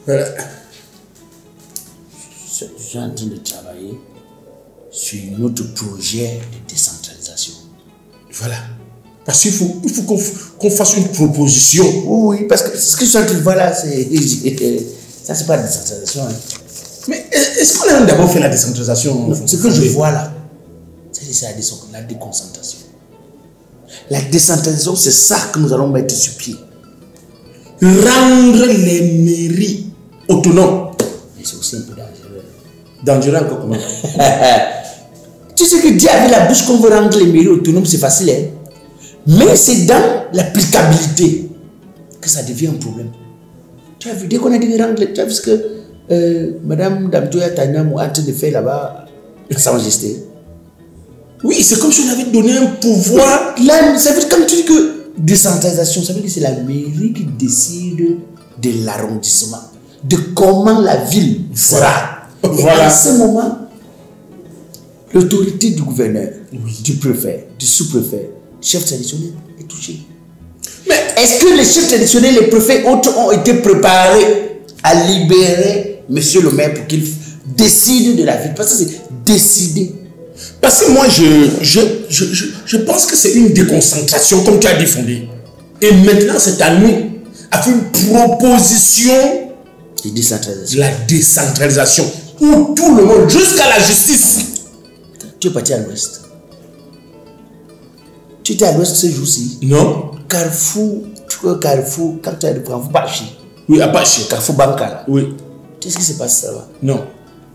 Voilà. Je suis en train de travailler sur notre projet de décentralisation. Voilà. Parce qu'il faut qu'on fasse une proposition. Oui, parce que ce que je suis en train de voir là, c'est... Ça, c'est pas la décentralisation. Hein. Mais est-ce qu'on a d'abord fait la décentralisation? Ce que je vois là, c'est la déconcentration. La décentralisation, c'est ça que nous allons mettre sur pied. Rendre les mairies autonomes. Mais c'est aussi un peu dangereux. Dangereux encore comment? Tu sais que dire avec la bouche qu'on veut rendre les mairies autonomes, c'est facile, hein? Mais c'est dans l'applicabilité que ça devient un problème. Tu as vu, dès qu'on a dit rendre, tu as vu ce que Madame Damtoya Tanyam est en train de faire là-bas à Sa Majesté. Oui, c'est comme si on avait donné un pouvoir. Là, ça veut dire, comme tu dis que décentralisation, ça veut dire que c'est la mairie qui décide de l'arrondissement, de comment la ville sera. Voilà. Et à ce moment, l'autorité du gouverneur, du préfet, du sous-préfet, chef traditionnel est touché. Mais est-ce que les chefs traditionnels, les préfets autres ont été préparés à libérer monsieur le maire pour qu'il décide de la ville? Parce que c'est décider. Parce que moi, je pense que c'est une déconcentration, comme tu as dit, Fondé. Et maintenant, c'est à nous à faire une proposition de décentralisation. La décentralisation. Où tout le monde, jusqu'à la justice. Tu es parti à l'ouest. Tu étais à l'ouest ce jour-ci? Non. Carrefour, Carrefour, quand tu as le Carrefour Bachi. Oui, à Bachi. Carrefour Banca. Oui. Tu sais ce qui s'est passé là-bas? Non.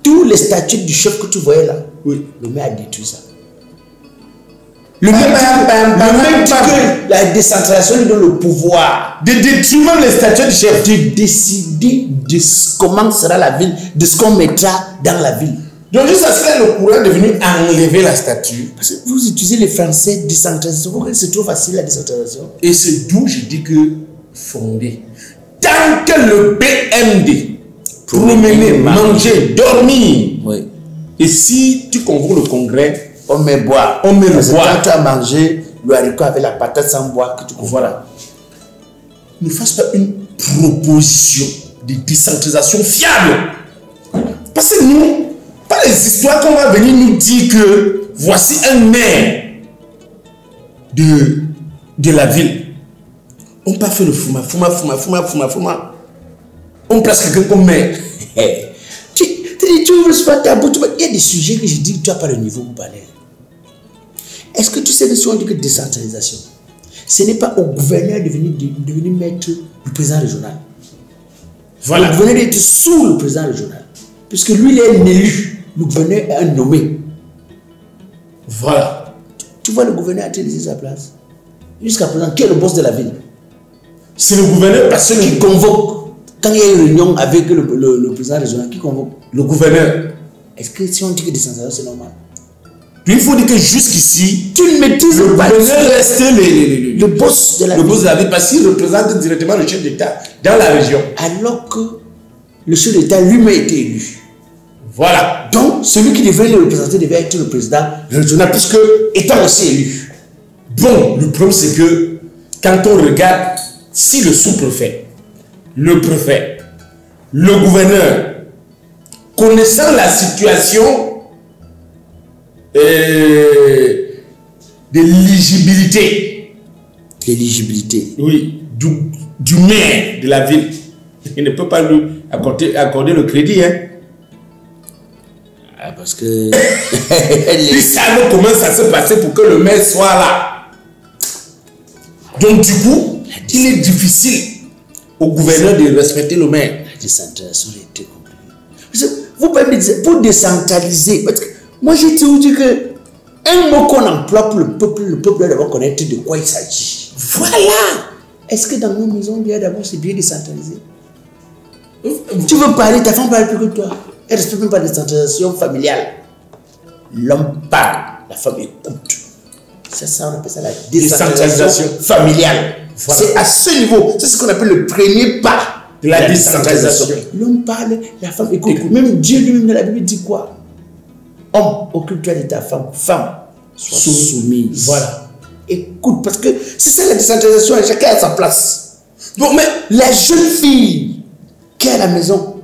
Tous les statuts du chef que tu voyais là, oui. Le maire a détruit ça. Le maire dit que la décentralisation lui donne le pouvoir de détruire même les statuts du chef, de décider de comment sera la ville, de ce qu'on mettra dans la ville. Donc juste à cela, le courant est devenu enlever la statue. Parce que vous utilisez les Français décentralisation, vous croyez que c'est trop facile la décentralisation? Et c'est d'où je dis que Fondé, tant que le BMD, promener, manger, dormir, oui. Et si tu convoques le congrès, on met boire. On met le bois. Quand tu as mangé le haricot avec la patate sans bois que tu convoques. Voilà. Ne fasse pas une proposition de décentralisation fiable. Parce que nous, pas les histoires qu'on va venir nous dire que voici un maire de la ville. On peut faire le fouma. On place quelqu'un comme maire. Tu ouvres pas ta bouche. Il y a des sujets que je dis que tu n'as pas le niveau pour parler. Est-ce que tu sais que si on dit que décentralisation, ce n'est pas au gouverneur de venir mettre le président régional. Voilà. Le gouverneur est sous le président régional. Puisque lui, il est un élu. Le gouverneur est un nommé. Voilà. Tu vois le gouverneur a utilisé sa place. Jusqu'à présent, qui est le boss de la ville? C'est le gouverneur parce qui convoque. Quand il y a une réunion avec le président régional, qui convoque? Le gouverneur. Est-ce que si on dit que décentralisation, c'est normal? Il faut dire que jusqu'ici, tu ne maîtrises le pas. gouverneur reste le boss de la ville. Le boss de la ville parce qu'il représente directement le chef d'État dans la région. Alors que le chef d'État lui-même a été élu. Voilà. Donc, celui qui devait le représenter devait être le président régional, puisque étant aussi élu. Bon, le problème c'est que quand on regarde si le sous-préfet, le préfet, le gouverneur, connaissant la situation de l'éligibilité. L'éligibilité. Oui, du maire de la ville. Il ne peut pas lui accorder le crédit. Hein. Ah, parce que... Ils savent comment ça se passait pour que le maire soit là. Donc du coup, il est difficile au gouverneur de respecter le maire. La décentralisation est très compliquée. Vous pouvez me dire, pour décentraliser, parce que moi j'ai toujours dit que un mot qu'on emploie pour le peuple doit d'abord connaître de quoi il s'agit. Voilà. Est-ce que dans nos maisons, bien d'abord, c'est bien décentralisé? Tu veux parler, ta femme parle plus que toi. Elle ne respecte même pas la décentralisation familiale. L'homme parle, la femme écoute. C'est ça, on appelle ça la décentralisation familiale. Voilà. C'est à ce niveau, c'est ce qu'on appelle le premier pas de la décentralisation. L'homme parle, la femme écoute. Même Dieu lui-même dans la Bible dit quoi? Homme, occupe-toi de ta femme. Femme, sois soumise. Voilà. écoute, parce que c'est ça la décentralisation, chacun a sa place. Bon, mais La jeune fille qui est à la maison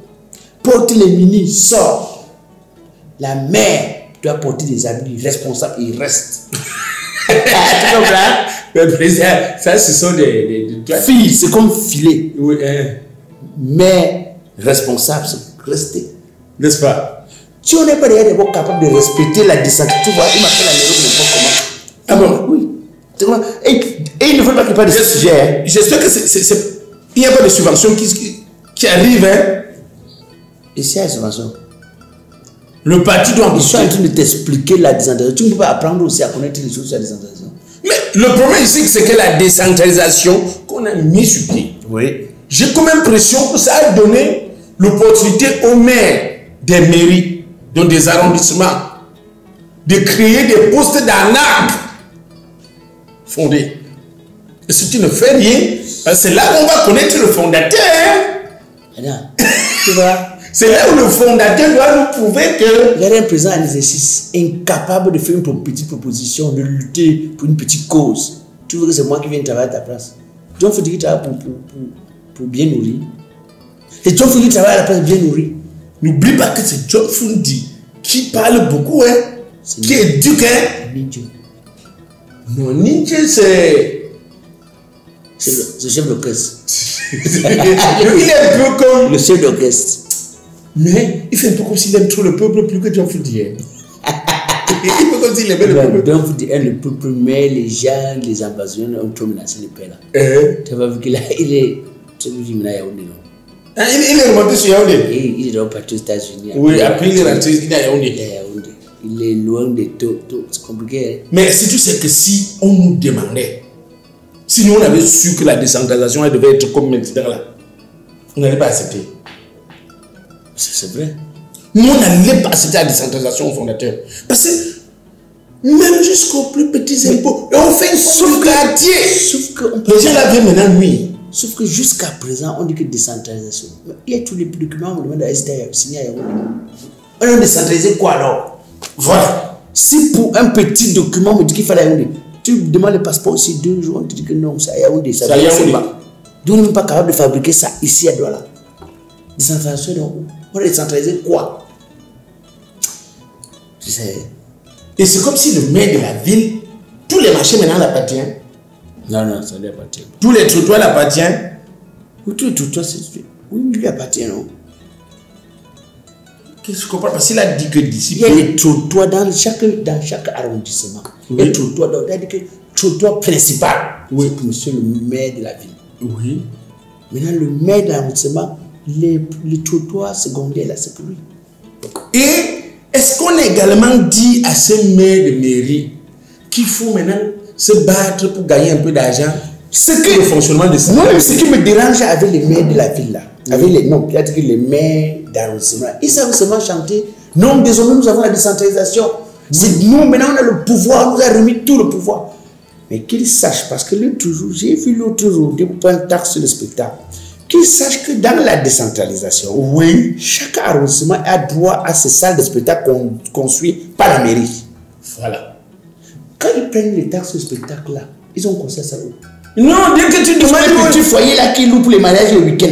porte les mini, sort. La mère doit porter des habits responsables et il reste. Tu comprends? le président, ça, ce sont des Filles, c'est comme filet. Oui, Mais responsable, c'est rester. n'est-ce pas? Si on n'est pas derrière des gens capables de respecter la décentralisation, tu vois, il m'appelle la maison n'importe comment. Ah bon? Oui. Et il ne faut pas qu'il parle de ce sujet. J'espère que il n'y a pas de subventions qui arrivent. Hein? Et c'est la subvention. Le parti doit en Je suis en discuter. train de t'expliquer la décentralisation. Tu ne peux pas apprendre aussi à connaître les choses sur la décentralisation. Mais le problème ici, c'est que la décentralisation qu'on a mis sur pied, Oui. j'ai comme impression que ça a donné l'opportunité aux maires des mairies, dans des arrondissements, de créer des postes d'arnaque fondés. Et si tu ne fais rien, c'est là qu'on va connaître le fondateur. Hein? Tu vois? C'est là où le fondateur doit nous prouver que... Il y a un président en exercice incapable de faire une petite proposition, de lutter pour une petite cause. Tu veux que c'est moi qui viens travailler à ta place? John Foudi travaille pour bien nourrir. C'est John Foudi qui travaille à la place de bien nourrir. N'oublie pas que c'est John Foudi qui parle beaucoup, hein, qui éduque. Hein. Ninja. Non, Ninja, c'est... C'est le chef d'orchestre. Il est un peu comme... Le chef d'orchestre. Mais il fait un peu comme s'il aime trop le peuple plus que John Foudi. Hein. Il fait comme s'il aimait le peuple. John Foudi aime le peuple, mais les gens, les ambassadeurs ont trop menacé le père là. Tu vas voir qu'il est... Tu vas voir Yaoundé, non? Ah, il est remonté sur Yaoundé. Il est dans parti aux États-Unis. Oui, après il est rentré à Yaoundé. Il est loin de tout. C'est compliqué. Hein? Mais si tu sais que si on nous demandait, si nous on avait su que la décentralisation elle devait être comme maintenant là, on n'allait pas accepter. C'est vrai. Nous on n'allait pas accepter la décentralisation au fondateur. Parce que même jusqu'aux plus petits impôts, on fait une soupe quartier. Sauf que les gens là viennent maintenant nuire. Sauf que jusqu'à présent, on dit que décentralisation. Il y a tous les documents, on demande à signer à Yaoundé. On a décentralisé quoi alors? Voilà. Si pour un petit document, on me dit qu'il fallait Yaoundé, tu demandes le passeport aussi 2 jours, on te dit que non, c'est à Yaoundé. Ça à Yaoundé. Donc on n'est même pas capable de fabriquer ça ici à Douala. Décentralisation, donc, on a décentralisé quoi? Tu sais. Et c'est comme si le maire de la ville, tous les marchés maintenant l'appartiennent. Non, ça lui appartient. Tous les trottoirs l'appartiennent. Oui, tous les trottoirs, c'est... Oui, il lui appartient, non? Qu'est-ce que je comprends? Parce qu'il a dit que d'ici... Il y a des trottoirs dans chaque arrondissement. Oui. Les trottoirs, il y a des trottoirs principaux. Oui. C'est pour monsieur le maire de la ville. Oui. Maintenant, le maire de l'arrondissement, les trottoirs secondaires, là, c'est pour lui. Et est-ce qu'on a également dit à ce maire de mairie qu'il faut maintenant se battre pour gagner un peu d'argent? C'est que le fonctionnement de ça. Non, ce qui me dérange avec les maires de la ville, là, avec les noms, peut-être que les maires d'arrondissement, ils savent seulement chanter. Non, désormais, nous avons la décentralisation. C'est nous, maintenant, on a le pouvoir, on nous a remis tout le pouvoir. Mais qu'ils sachent, parce que l'autre jour, j'ai vu l'autre jour, des points de taxe sur le spectacle, qu'ils sachent que dans la décentralisation, oui, chaque arrondissement a droit à ces salles de spectacle construites par la mairie. Voilà. Quand ils prennent les taxes sur le spectacle là, ils ont conseillé ça où? Non, dès que tu demandes un petit foyer là qui loue pour les mariages le week-end.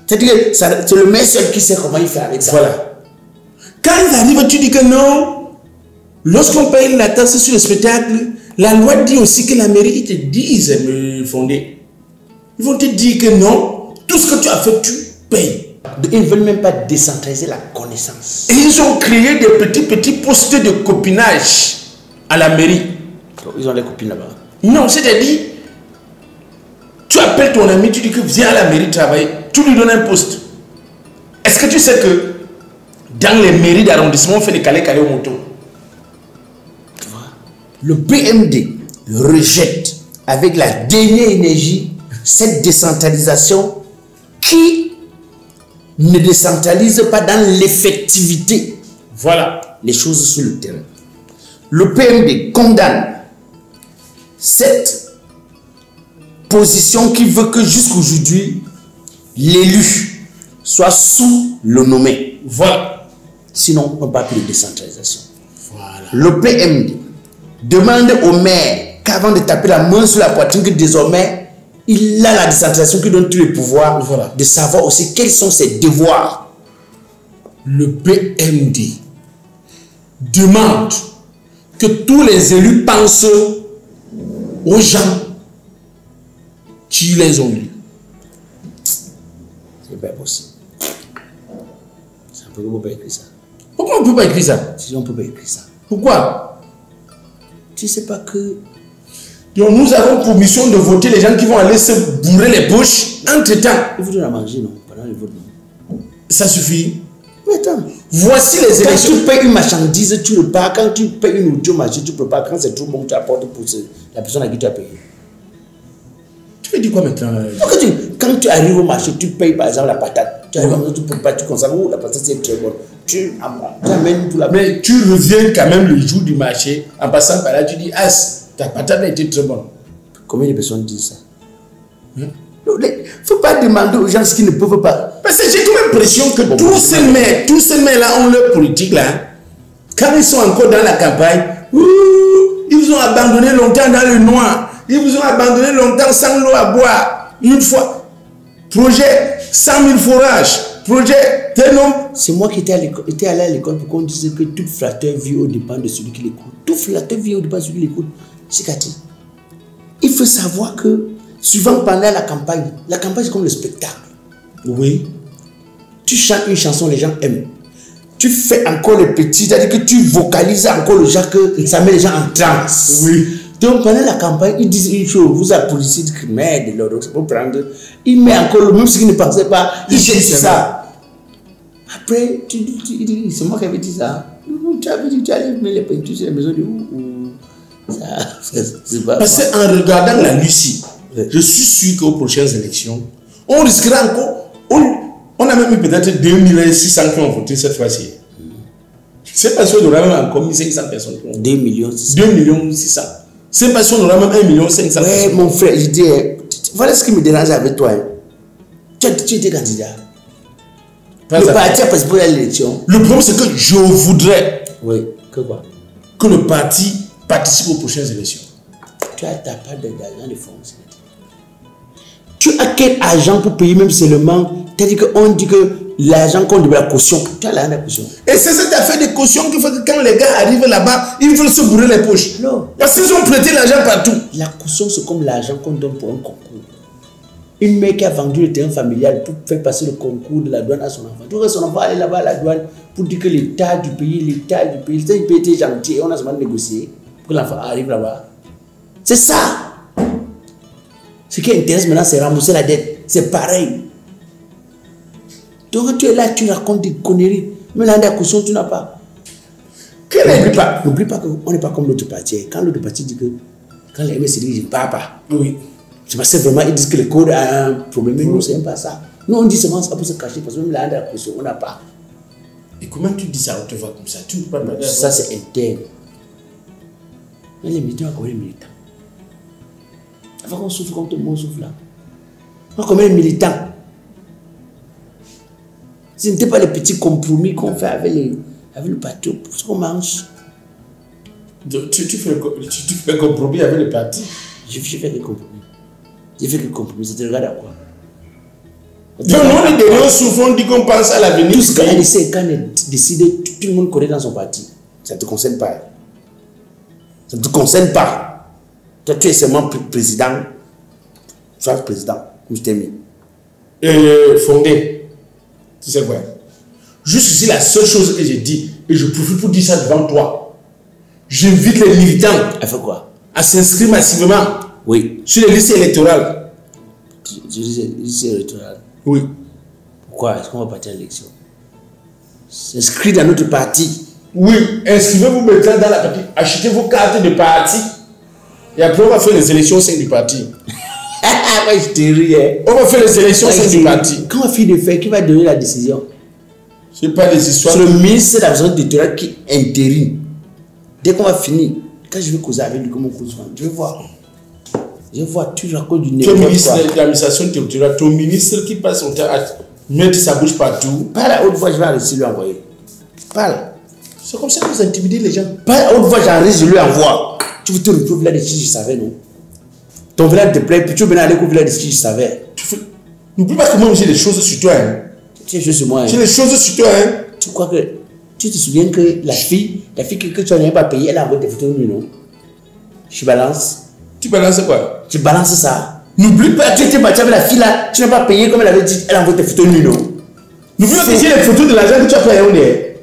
C'est-à-dire que c'est le maire seul qui sait comment il fait avec ça. Voilà. Quand il arrive, tu dis que non. Lorsqu'on paye la taxe sur le spectacle, la loi dit aussi que la mairie, ils te disent, me fonder. Ils vont te dire que non, tout ce que tu as fait, tu payes. Ils ne veulent même pas décentraliser la connaissance. Et ils ont créé des petits postes de copinage à la mairie. Ils ont les copines là-bas. Non, c'est-à-dire, tu appelles ton ami, tu dis que viens à la mairie travailler, tu lui donnes un poste. Est-ce que tu sais que dans les mairies d'arrondissement, on fait des calés au moto? Le PMD rejette avec la dernière énergie cette décentralisation qui ne décentralise pas dans l'effectivité. Voilà. Les choses sur le terrain. Le PMD condamne cette position qui veut que jusqu'aujourd'hui, l'élu soit sous le nommé. Voilà. Sinon, on ne parle plus de décentralisation. Voilà. Le PMD demande au maire qu'avant de taper la main sur la poitrine, que désormais, il a la décentralisation qui donne tous les pouvoirs, voilà, de savoir aussi quels sont ses devoirs. Le BMD demande que tous les élus pensent aux gens qui les ont élus. C'est pas possible. On ne peut pas écrire ça. Pourquoi on ne peut pas écrire ça? Si on ne peut pas écrire ça. Pourquoi? Tu ne sais pas que... Donc nous avons pour mission de voter les gens qui vont aller se bourrer les poches entre-temps. Il faut donner à manger, non? Pendant le vote, non? Ça suffit. Mais attends. Voici les élections. Quand tu payes une marchandise, tu le payes. Quand tu payes une auto marché, tu peux pas. Quand c'est trop bon, tu apportes pour la personne à qui tu as payé. Tu veux dire quoi maintenant? Quand tu arrives au marché, tu payes par exemple la patate. Tu arrives au marché, tu peux pas, tu constates, oh, la patate c'est très bonne. Tu amènes tout la... Mais tu reviens quand même le jour du marché, en passant par là, tu dis, ah, ta patate a été très bonne. Combien de personnes disent ça? Il ne faut pas demander aux gens ce qu'ils ne peuvent pas. Parce que j'ai comme l'impression que bon, tous ces maires-là ont leur politique là. Quand ils sont encore dans la campagne, ils vous ont abandonné longtemps dans le noir. Ils vous ont abandonné longtemps sans l'eau à boire. Une fois, projet 100 000 forages, projet tel nombre. C'est moi qui étais allé à l'école pour qu'on dise que tout flatteur vit au dépend de celui qui l'écoute. Tout flatteur vit au dépend de celui qui l'écoute. C'est Cathy. Il faut savoir que, souvent pendant la campagne c'est comme le spectacle. Oui. Tu chantes une chanson, les gens aiment. Tu fais encore le petit, c'est-à-dire que tu vocalises encore le genre que ça met les gens en transe. Oui. Donc pendant la campagne, ils disent une chose, vous applaudissez de merde, c'est pour prendre. Il met encore le même ce qu'il ne pensait pas, il jette ça. Après, tu dis, c'est moi qui avais dit ça. Tu avais dit, tu allais mettre les peintures sur la maison de où? C'est pas. Parce qu'en regardant la Lucie, je suis sûr qu'aux prochaines élections, on risquera encore. On a même eu peut-être 2600 qui ont voté cette fois-ci. C'est parce qu'on aura même encore 1500 personnes. 2 millions 600. C'est parce qu'on aura même 1 500 000 ouais, personnes. mon frère, je dis, voilà ce qui me dérange avec toi. Hein. Tu étais candidat. Le parti a participé à l'élection. Le problème, c'est que je voudrais que quoi? Que le parti participe aux prochaines élections. Tu as ta part d'argent de fonds. Tu as quel argent pour payer même seulement? C'est-à-dire qu'on dit que l'argent compte de la caution. Tu as l'argent de la caution. Et c'est cette affaire de caution qui fait que quand les gars arrivent là-bas, ils veulent se bourrer les poches. Non. Parce qu'ils ont prêté l'argent partout. La caution, c'est comme l'argent qu'on donne pour un concours. Une mère qui a vendu le terrain familial pour faire passer le concours de la douane à son enfant. Tout que son enfant allait là-bas à la douane pour dire que l'État du pays, il peut être gentil et on a seulement négocié pour que l'enfant arrive là-bas. C'est ça. Ce qui intéresse maintenant, c'est rembourser la dette. C'est pareil. Donc tu es là, tu racontes des conneries. Mais là, la caution, tu n'as pas. N'oublie pas qu'on n'est pas comme l'autre parti. Quand l'autre parti dit que quand les MS dit, je ne pars pas. Oui. C'est parce que vraiment, ils disent que le code a un problème. Mais nous, ce n'est pas ça. Nous, on dit seulement ça pour se cacher. Parce que même là, la caution, on n'a pas. Et comment tu dis ça? On te voit comme ça. Tu ne peux pas parler. Ça, c'est interne. Mais les militants, combien de militants? Avant qu'on souffle comme tout le monde souffle là. Combien de militants? Ce n'était pas les petits compromis qu'on fait avec le parti, pour ce qu'on mange. Tu fais un compromis avec le parti? Je fais des compromis. J'ai fait des compromis. Ça te regarde à quoi? Donc, nous, les derniers souffrent, on dit qu'on pense à l'avenir. Tout ce qu'on a décidé, quand on a décidé, tout le monde connaît dans son parti. Ça ne te concerne pas. Ça ne te concerne pas. Toi, tu es seulement président. Tu es président, comme je t'ai mis. Fondé. Tu sais quoi? Juste ici, la seule chose que j'ai dit, et je profite pour dire ça devant toi, j'invite les militants à faire quoi? À s'inscrire massivement sur les listes électorales. Listes électorales? Oui. Pourquoi? Est-ce qu'on va partir à l'élection? S'inscrire dans notre parti. Oui, inscrivez-vous maintenant dans la partie, achetez vos cartes de parti. Et après, on va faire les élections au sein du parti. Moi, je te ris. On va faire les élections au sein du parti. Quand on finit de faire, qui va donner la décision? Ce n'est pas des histoires. C'est le ministre de la Vision électorale qui interine. Dès qu'on va finir, quand je vais causer avec lui, comme on cause, je vais voir. Je vais voir, tu racontes du n'importe quoi. Ton ministre de l'administration territoriale, ton ministre qui passe son temps à mettre sa bouche partout. Pas la haute voix, je vais arrêter de lui envoyer. Parle. C'est comme ça que vous intimidez les gens. Pas la haute voix, j'enregistre, je lui envoie. Tu veux te retrouver au village de Chichi Savais, non? Ton village te plaît, puis tu veux venir aller au village de Chichi Savais. N'oublie pas que moi j'ai des choses sur toi. Hein. Tu as des choses sur moi. Hein. J'ai des choses sur toi. Hein. Tu crois que. Tu te souviens que la fille que tu n'avais pas payée, elle a envoyé des photos de lui, non? Je balance. Tu balances quoi? Tu balances ça. N'oublie pas. Tu étais parti avec la fille là, tu n'as pas payé comme elle avait dit, elle a envoyé des photos de lui, non? N'oublie pas que j'ai les photos de l'argent que tu as payé. Où est?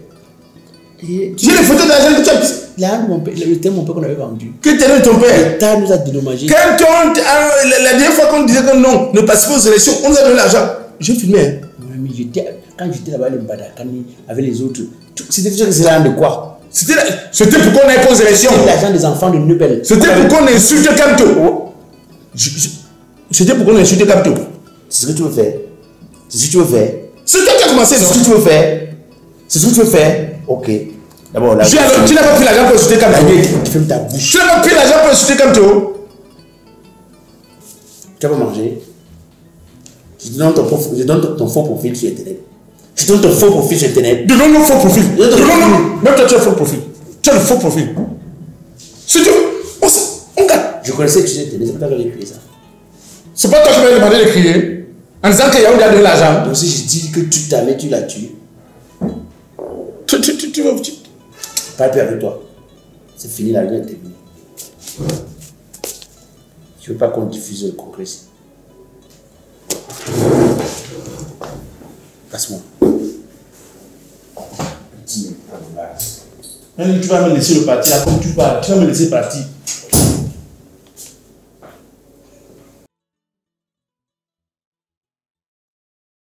J'ai les photos de l'argent que tu as payé. Le thème mon père qu'on avait vendu. Que t'es de ton père? L'État nous a dédommagé. Quand la dernière fois qu'on disait que non, ne passe pas aux élections, on nous a donné l'argent. J'ai filmé. Hein. Oui, quand j'étais là-bas, le Mbadakani, avec les autres, c'était l'argent de quoi? C'était pour qu'on aille aux élections. C'était l'argent des enfants de Nubel. C'était pour qu'on insulte Kamto. C'était pour qu'on insulte Kamto. C'est ce que tu veux faire. C'est ce que tu veux faire. C'est toi qui as commencé, non? C'est ce que tu veux faire. C'est ce que tu veux faire. Ok. D'abord, là. Tu n'as pas pris l'argent pour insulter Kamto. Tu fermes ta bouche. Tu n'as pas pris l'argent pour insulter Kamto. Tu vas pas manger. Je te donne ton faux profil sur Internet. Je te donne ton faux profil sur Internet. Donne-nous le faux profil. Donne-nous. Même toi, tu as le faux profil. Tu as le faux profil. C'est tout. On gagne. Je connaissais que tu étais Internet. C'est pas toi qui avais créé ça. C'est pas toi qui m'avais demandé de crier. En disant qu'il y a un gars de l'argent. Donc si je dis que tu t'as mis, tu l'as tué. Tu vas. Pas plus avec toi. C'est fini, la lumière est terminée. Je veux pas qu'on diffuse le congrès. Passe-moi. Tu vas me laisser le parti, comme tu vas me laisser partir.